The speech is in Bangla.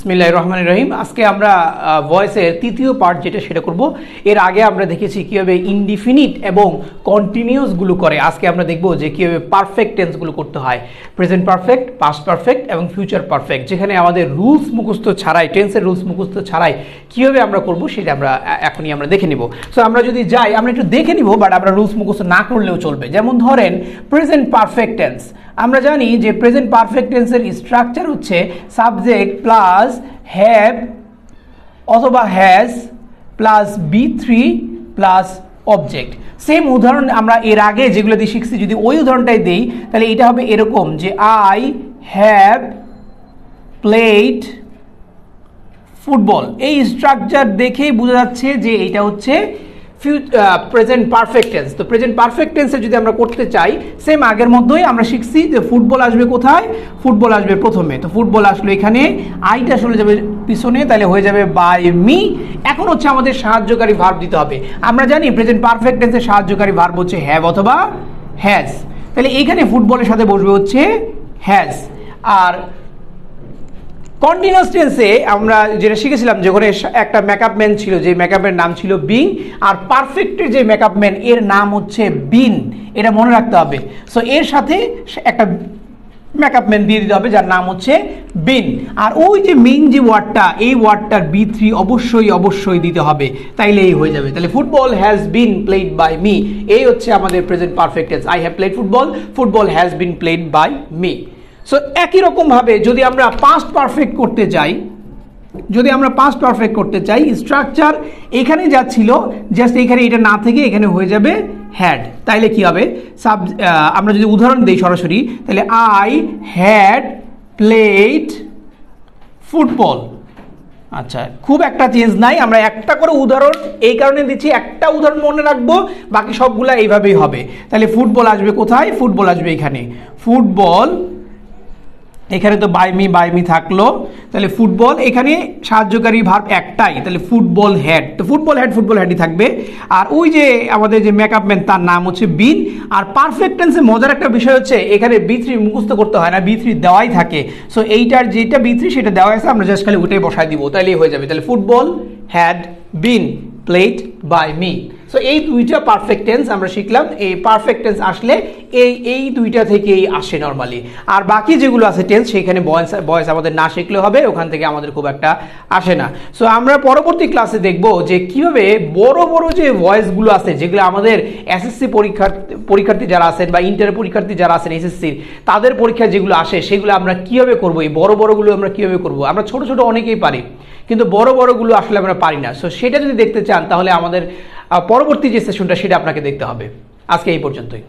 বিসমিল্লাহির রহমানির রহিম। আজকে আমরা ভয়েসের তৃতীয় পার্ট যেটা সেটা করব। এর আগে আমরা দেখেছি কীভাবে ইনডিফিনিট এবং কন্টিনিউয়াসগুলো করে। আজকে আমরা দেখব যে কীভাবে পারফেক্ট টেন্সগুলো করতে হয়, প্রেজেন্ট পারফেক্ট, পাস্ট পারফেক্ট এবং ফিউচার পারফেক্ট, যেখানে আমাদের রুলস মুখস্থ ছাড়াই, টেন্সের রুলস মুখস্থ ছাড়াই কীভাবে আমরা করব সেটা আমরা এখনই আমরা দেখে নিব। সো আমরা যদি যাই আমরা একটু দেখে নিব, বাট আমরা রুলস মুখস্থ না করলেও চলবে। যেমন ধরেন প্রেজেন্ট পারফেক্ট টেন্স, আমরা জানি যে প্রেজেন্ট পারফেক্ট টেন্সের স্ট্রাকচার হচ্ছে সাবজেক্ট প্লাস হ্যাভ অথবা has plus B3 plus object. Same উদাহরণ আমরা এর আগে যেগুলো দিয়ে শিখছি, যদি ওই উদাহরণটাই দিই তাহলে এটা হবে এরকম যে আই হ্যাভ প্লেড ফুটবল। এই স্ট্রাকচার দেখেই বোঝা যাচ্ছে যে এটা হচ্ছে প্রেজেন্ট পারফেক্ট টেন্স। তো প্রেজেন্ট পারফেক্ট টেন্সে যদি আমরা করতে চাই সেম আগের মধ্যেই আমরা শিখছি যে ফুটবল আসবে কোথায়, ফুটবল আসবে প্রথমে। তো ফুটবল আসলো এখানে, আইটা চলে যাবে পিছনে, তাহলে হয়ে যাবে বাই মি। এখন হচ্ছে আমাদের সাহায্যকারী ভার্ব দিতে হবে। আমরা জানি প্রেজেন্ট পারফেক্ট টেন্সের সাহায্যকারী ভার্ব হচ্ছে হ্যাভ অথবা হ্যাজ, তাহলে এইখানে ফুটবলের সাথে বসবে হচ্ছে হ্যাজ। আর কন্টিনিউয়াস টেন্সে আমরা যেটা শিখেছিলাম যে ওখানে একটা মেকআপ ম্যান ছিল, যে মেকআপের নাম ছিল বিং, আর পারফেক্টের যে মেকআপ ম্যান এর নাম হচ্ছে বিন, এটা মনে রাখতে হবে। সো এর সাথে একটা মেকআপ ম্যান দিয়ে দিতে হবে যার নাম হচ্ছে বিন। আর ওই যে মেইন যে ওয়ার্ডটা, এই ওয়ার্ডটার B3 অবশ্যই দিতে হবে, তাইলে এই হয়ে যাবে। তাহলে football has been played by me, এই হচ্ছে আমাদের present perfect tense. I have played football, football has been played by me. So একই রকমভাবে যদি আমরা পাস্ট পারফেক্ট করতে চাই, স্ট্রাকচার এখানে যা ছিল জাস্ট এখানে এটা না থেকে এখানে হয়ে যাবে হ্যাড। তাইলে কি হবে, আমরা যদি উদাহরণ দিই সরাসরি, তাহলে আই হ্যাড প্লেড ফুটবল। আচ্ছা, খুব একটা চেঞ্জ নাই, আমরা একটা করে উদাহরণ এই কারণে দিচ্ছি, একটা উদাহরণ মনে রাখবো, বাকি সবগুলা এইভাবেই হবে। তাহলে ফুটবল আসবে কোথায়, ফুটবল আসবে এখানে, ফুটবল এখানে তো বাই মি থাকলো, তাহলে ফুটবল এখানে সাহায্যকারী ভার্ব একটাই, তাহলে ফুটবল হ্যাড, তো ফুটবল হ্যাডই থাকবে। আর ওই যে আমাদের যে মেকআপ ম্যান তার নাম হচ্ছে বিন। আর পারফেক্ট টেন্সে মজার একটা বিষয় হচ্ছে এখানে B3 মুখস্থ করতে হয় না, B3 দেওয়াই থাকে। সো এইটার যেটা B3 সেটা দেওয়া আছে, আমরা জাস্ট খালি ওটাই বসাই দিব, তাহলেই হয়ে যাবে। তাহলে football had been played by me. So এই দুইটা পারফেক্ট টেন্স আমরা শিখলাম। এই পারফেক্ট টেন্স আসলে এই দুইটা থেকেই আসে নর্মালি। আর বাকি যেগুলো আছে টেন্স সেখানে ভয়েস আমাদের না শিখলে হবে, ওখান থেকে আমাদের খুব একটা আসে না। সো আমরা পরবর্তী ক্লাসে দেখব যে কিভাবে বড় বড় যে ভয়েসগুলো আছে, যেগুলো আমাদের SSC পরীক্ষার্থী যারা আছেন বা ইন্টার পরীক্ষার্থী যারা আছেন SSCর, তাদের পরীক্ষায় যেগুলো আসে সেগুলো আমরা কিভাবে করবো, এই বড় বড়গুলো আমরা কিভাবে করবো। আমরা ছোট ছোট অনেকেই পারি, কিন্তু বড় বড়গুলো আসলে আমরা পারি না। সো সেটা যদি দেখতে চান তাহলে আমাদের পরবর্তী যে সেশনটা সেটা আপনাকে দেখতে হবে। আজকে এই পর্যন্তই।